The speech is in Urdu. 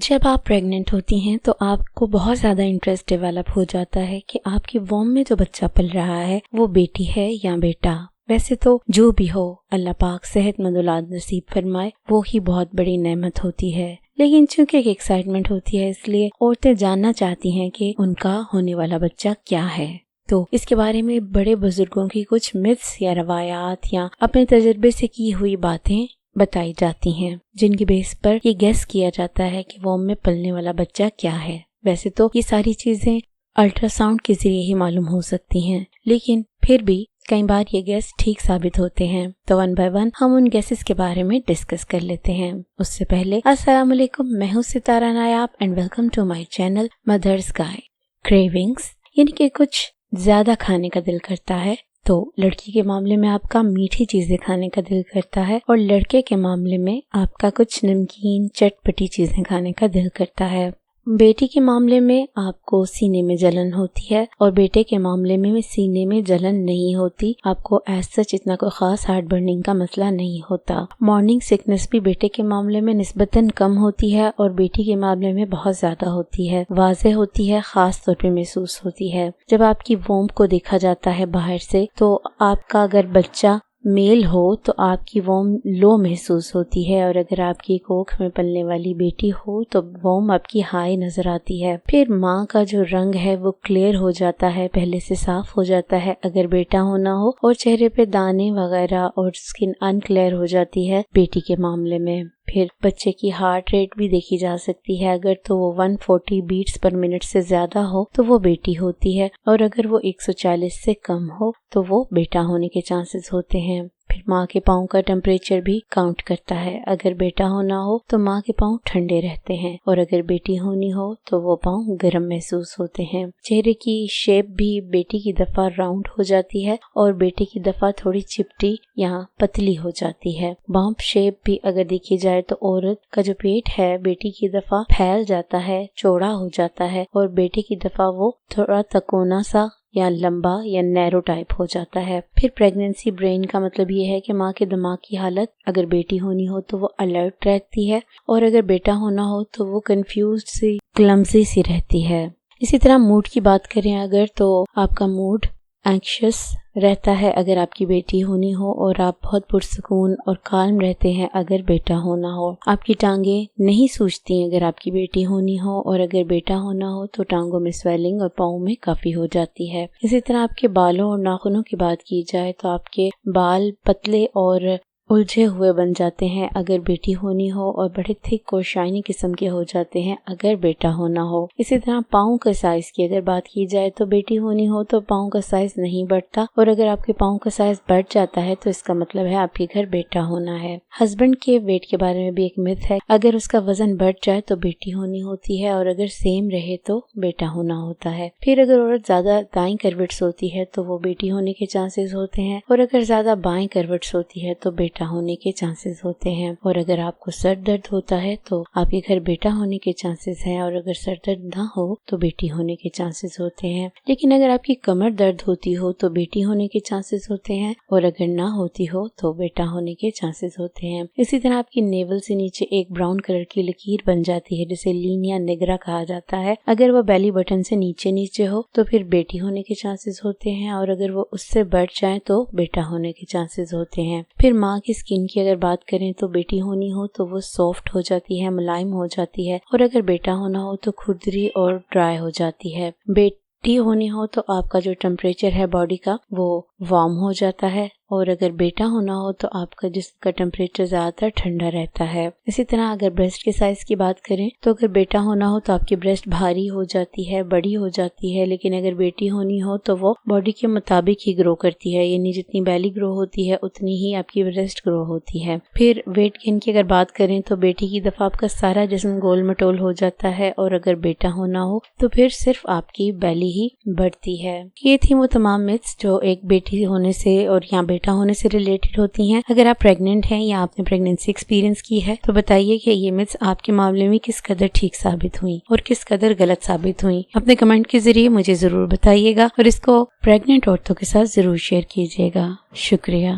جب آپ پریگننٹ ہوتی ہیں تو آپ کو بہت زیادہ انٹرسٹ ڈیولپ ہو جاتا ہے کہ آپ کی ووم میں جو بچہ پل رہا ہے وہ بیٹی ہے یا بیٹا۔ ویسے تو جو بھی ہو اللہ پاک صحت مند اولاد نصیب فرمائے، وہ ہی بہت بڑی نعمت ہوتی ہے، لیکن چونکہ ایک ایکسائٹمنٹ ہوتی ہے اس لیے عورتیں جاننا چاہتی ہیں کہ ان کا ہونے والا بچہ کیا ہے۔ تو اس کے بارے میں بڑے بزرگوں کی کچھ متس یا روایات یا اپنے تجربے سے کی ہوئی باتیں بتائی جاتی ہیں، جن کی بیس پر یہ گیس کیا جاتا ہے کہ ووم میں پلنے والا بچہ کیا ہے۔ ویسے تو یہ ساری چیزیں الٹرا ساؤنڈ کے ذریعے ہی معلوم ہو سکتی ہیں، لیکن پھر بھی کئی بار یہ گیس ٹھیک ثابت ہوتے ہیں۔ تو ون بائی ون ہم ان گیسز کے بارے میں ڈسکس کر لیتے ہیں۔ اس سے پہلے السلام علیکم، میں ہوں Sitara Nayab and welcome to my channel mother's guide. Cravings یعنی کہ کچھ زیادہ کھانے کا دل کرتا ہے، تو لڑکی کے معاملے میں آپ کا میٹھی چیزیں کھانے کا دل کرتا ہے اور لڑکے کے معاملے میں آپ کا کچھ نمکین چٹپٹی چیزیں کھانے کا دل کرتا ہے۔ بیٹی کے معاملے میں آپ کو سینے میں جلن ہوتی ہے اور بیٹے کے معاملے میں سینے میں جلن نہیں ہوتی، آپ کو ایز سچ اتنا کوئی خاص ہارٹ برننگ کا مسئلہ نہیں ہوتا۔ مارننگ سکنس بھی بیٹے کے معاملے میں نسبتاً کم ہوتی ہے اور بیٹی کے معاملے میں بہت زیادہ ہوتی ہے، واضح ہوتی ہے، خاص طور پہ محسوس ہوتی ہے۔ جب آپ کی ووم کو دیکھا جاتا ہے باہر سے تو آپ کا اگر بچہ میل ہو تو آپ کی ووم لو محسوس ہوتی ہے، اور اگر آپ کی کوکھ میں پلنے والی بیٹی ہو تو ووم آپ کی ہائی نظر آتی ہے۔ پھر ماں کا جو رنگ ہے وہ کلیئر ہو جاتا ہے، پہلے سے صاف ہو جاتا ہے اگر بیٹا ہونا ہو، اور چہرے پہ دانے وغیرہ اور سکن ان کلیئر ہو جاتی ہے بیٹی کے معاملے میں۔ پھر بچے کی ہارٹ ریٹ بھی دیکھی جا سکتی ہے، اگر تو وہ 140 بیٹس پر منٹ سے زیادہ ہو تو وہ بیٹی ہوتی ہے، اور اگر وہ 140 سے کم ہو تو وہ بیٹا ہونے کے چانسز ہوتے ہیں۔ پھر ماں کے پاؤں کا ٹمپریچر بھی کاؤنٹ کرتا ہے، اگر بیٹا ہونا ہو تو ماں کے پاؤں ٹھنڈے رہتے ہیں، اور اگر بیٹی ہونی ہو تو وہ پاؤں گرم محسوس ہوتے ہیں۔ چہرے کی شیپ بھی بیٹی کی دفعہ راؤنڈ ہو جاتی ہے اور بیٹے کی دفعہ تھوڑی چپٹی یا پتلی ہو جاتی ہے۔ بامپ شیپ بھی اگر دیکھی جائے تو عورت کا جو پیٹ ہے بیٹی کی دفعہ پھیل جاتا ہے، چوڑا ہو جاتا ہے، اور بیٹے کی دفعہ وہ تھوڑا تکونا سا یا لمبا یا نیرو ٹائپ ہو جاتا ہے۔ پھر پریگننسی برین کا مطلب یہ ہے کہ ماں کے دماغ کی حالت اگر بیٹی ہونی ہو تو وہ الرٹ رہتی ہے، اور اگر بیٹا ہونا ہو تو وہ کنفیوزڈ سی، کلمزی سی رہتی ہے۔ اسی طرح موڈ کی بات کریں اگر، تو آپ کا موڈ اینکشس رہتا ہے اگر آپ کی بیٹی ہونی ہو، اور آپ بہت پرسکون اور کالم رہتے ہیں اگر بیٹا ہونا ہو۔ آپ کی ٹانگیں نہیں سوجتی اگر آپ کی بیٹی ہونی ہو، اور اگر بیٹا ہونا ہو تو ٹانگوں میں سویلنگ اور پاؤں میں کافی ہو جاتی ہے۔ اسی طرح آپ کے بالوں اور ناخنوں کی بات کی جائے تو آپ کے بال پتلے اور الجھے ہوئے بن جاتے ہیں اگر بیٹی ہونی ہو، اور بڑے تھک اور شائنی قسم کے ہو جاتے ہیں اگر بیٹا ہونا ہو۔ اسی طرح پاؤں کے سائز کی اگر بات کی جائے تو بیٹی ہونی ہو تو پاؤں کا سائز نہیں بڑھتا، اور اگر آپ کے پاؤں کا سائز بڑھ جاتا ہے تو اس کا مطلب ہے آپ کے گھر بیٹا ہونا ہے۔ ہسبینڈ کے ویٹ کے بارے میں بھی ایک myth ہے، اگر اس کا وزن بڑھ جائے تو بیٹی ہونی ہوتی ہے، اور اگر سیم رہے تو بیٹا ہونا ہوتا ہے۔ پھر اگر عورت زیادہ دائیں کروٹس ہوتی ہے تو وہ بیٹی ہونے کے چانسز ہوتے ہیں، اور اگر زیادہ بائیں کروٹس ہوتی ہے تو بیٹا ہونے کے چانسز ہوتے ہیں۔ اور اگر آپ کو سر درد ہوتا ہے تو آپ کے گھر بیٹا ہونے کے چانسز ہیں، اور اگر سر درد نہ ہو تو بیٹی ہونے کے چانسز ہوتے ہیں۔ لیکن اگر آپ کی کمر درد ہوتی ہو تو بیٹی ہونے کے چانسز ہوتے ہیں، اور اگر نہ ہوتی ہو تو بیٹا ہونے کے چانسز ہوتے ہیں۔ اسی طرح آپ کی نیول سے نیچے ایک براؤن کلر کی لکیر بن جاتی ہے جسے لینیا نیگرا کہا جاتا ہے، اگر وہ بیلی بٹن سے نیچے ہو تو پھر بیٹی ہونے کے چانسز ہوتے ہیں، اور اگر وہ اس سے بڑھ جائیں تو بیٹا ہونے کے چانسز ہوتے ہیں۔ پھر ماں کی سکن کی اگر بات کریں تو بیٹی ہونی ہو تو وہ سافٹ ہو جاتی ہے، ملائم ہو جاتی ہے، اور اگر بیٹا ہونا ہو تو کھردری اور ڈرائی ہو جاتی ہے۔ بیٹی ہونی ہو تو آپ کا جو ٹمپریچر ہے باڈی کا وہ وارم ہو جاتا ہے، اور اگر بیٹا ہونا ہو تو آپ کا جسم کا ٹمپریچر زیادہ تر ٹھنڈا رہتا ہے۔ اسی طرح اگر بریسٹ کے سائز کی بات کریں تو اگر بیٹا ہونا ہو تو آپ کی بریسٹ بھاری ہو جاتی ہے، بڑی ہو جاتی ہے، لیکن اگر بیٹی ہونی ہو تو وہ باڈی کے مطابق ہی گرو کرتی ہے، یعنی جتنی بیلی گرو ہوتی ہے اتنی ہی آپ کی بریسٹ گرو ہوتی ہے۔ پھر ویٹ گین کی اگر بات کریں تو بیٹی کی دفعہ آپ کا سارا جسم گول مٹول ہو جاتا ہے، اور اگر بیٹا ہونا ہو تو پھر صرف آپ کی بیلی ہی بڑھتی ہے۔ یہ تھی وہ تمام myths جو ایک بیٹی ہونے سے اور یا بیٹا ہونے سے ریلیٹڈ ہوتی ہیں۔ اگر آپ پریگننٹ ہیں یا آپ نے پریگننسی ایکسپیرینس کی ہے تو بتائیے کہ یہ myths آپ کے معاملے میں کس قدر ٹھیک ثابت ہوئیں اور کس قدر غلط ثابت ہوئیں۔ اپنے کمنٹ کے ذریعے مجھے ضرور بتائیے گا، اور اس کو پریگننٹ عورتوں کے ساتھ ضرور شیئر کیجیے گا۔ شکریہ۔